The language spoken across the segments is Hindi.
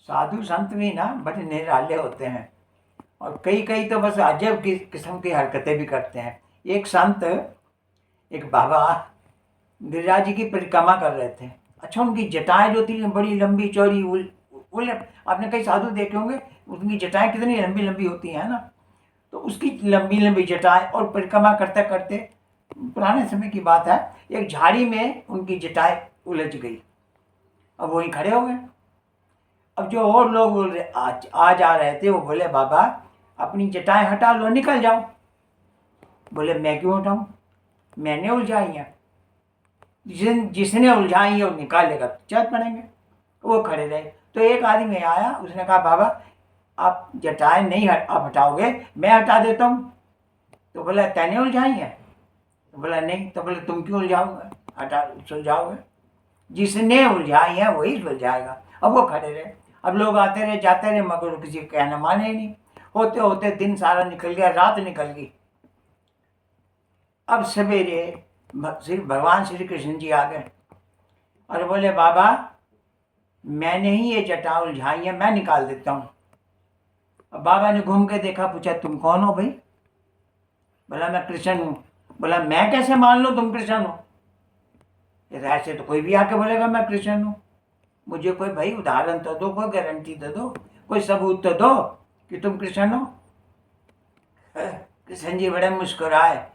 साधु संत भी ना बड़े निराले होते हैं, और कई कई तो बस अजब की किस्म की हरकतें भी करते हैं। एक संत, एक बाबा गिरिराज जी की परिक्रमा कर रहे थे। अच्छा, उनकी जटाएं जो थी बड़ी लंबी चौड़ी, उल आपने कई साधु देखे होंगे, उनकी जटाएं कितनी लंबी लंबी होती हैं ना। तो उसकी लंबी लंबी जटाएं, और परिक्रमा करते करते, पुराने समय की बात है, एक झाड़ी में उनकी जटाएं उलझ गई। अब वहीं खड़े हो गए। अब जो और लोग आ जा रहे थे, वो बोले बाबा अपनी जटाएं हटा लो, निकल जाओ। बोले मैं क्यों हटाऊं, मैंने उलझाई है, जिसने उलझाई है वो निकालेगा तो चल पड़ेंगे। वो खड़े रहे। तो एक आदमी आया, उसने कहा बाबा आप जटाएं नहीं आप हटाओगे, मैं हटा देता हूँ। तो बोला तैने उलझाई है? तो बोला नहीं। तो बोले तुम क्यों उलझाओगे, हटा सुलझाओगे? जिसने उलझाई है वही सुलझाएगा। अब वो खड़े रहे। अब लोग आते रहे जाते रहे, मगर किसी का कहना माने ही नहीं। होते होते दिन सारा निकल गया, रात निकल गई। अब सवेरे भगवान श्री कृष्ण जी आ गए और बोले बाबा मैंने ही ये जटा उलझाई है, मैं निकाल देता हूँ। अब बाबा ने घूम के देखा, पूछा तुम कौन हो भाई? बोला मैं कृष्ण हूँ। बोला मैं कैसे मान लूँ तुम कृष्ण हो? ऐसे तो कोई भी आके बोलेगा मैं कृष्ण हूँ। मुझे कोई भाई उदाहरण तो दो, कोई गारंटी तो दो, कोई सबूत तो दो कि तुम कृष्ण हो। कृष्ण जी बड़े मुस्कुराए,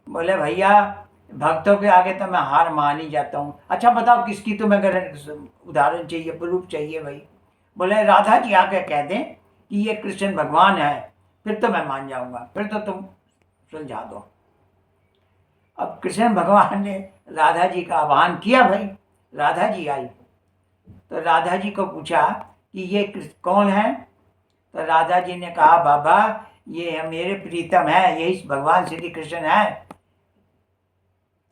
बोले भैया भक्तों के आगे तो मैं हार मान ही जाता हूँ। अच्छा बताओ किसकी तुम्हें उदाहरण चाहिए, प्रूफ चाहिए भाई? बोले राधा जी आके कह दें कि ये कृष्ण भगवान है, फिर तो मैं मान जाऊंगा, फिर तो तुम सुलझा दो। अब कृष्ण भगवान ने राधा जी का आह्वान किया, भाई राधा जी आई। तो राधा जी को पूछा कि ये कौन है? तो राधा जी ने कहा बाबा ये मेरे प्रीतम है, यही भगवान श्री कृष्ण है।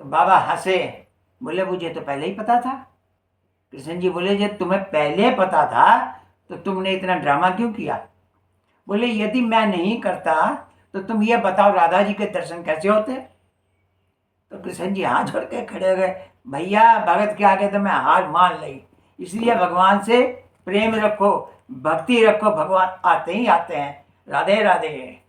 तो बाबा हंसे, बोले मुझे तो पहले ही पता था। कृष्ण जी बोले जब तुम्हें पहले पता था तो तुमने इतना ड्रामा क्यों किया? बोले यदि मैं नहीं करता तो तुम ये बताओ राधा जी के दर्शन कैसे होते? तो कृष्ण जी हाथ जोड़ के खड़े हो गए, भैया भगत के आगे तो मैं हार मान ली। इसलिए भगवान से प्रेम रखो, भक्ति रखो, भगवान आते ही आते हैं। राधे राधे।